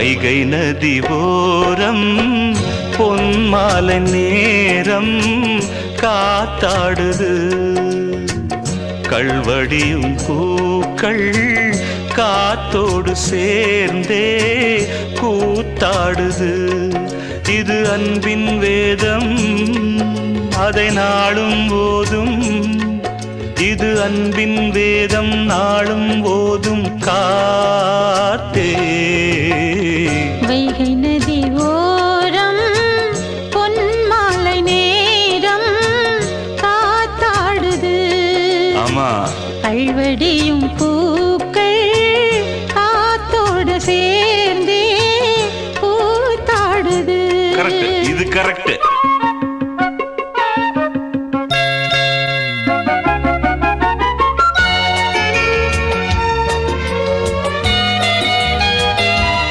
வைகை நதி ஓரம் பொன்மாலை நேரம் காத்தாடுது கள்வடியும் பூக்கள் காத்தோடு சேர்ந்தே கூத்தாடுது இது அன்பின் வேதம் அதை நாளும் போதும் இது அன்பின் வேதம் நாளும் போதும் காத்தே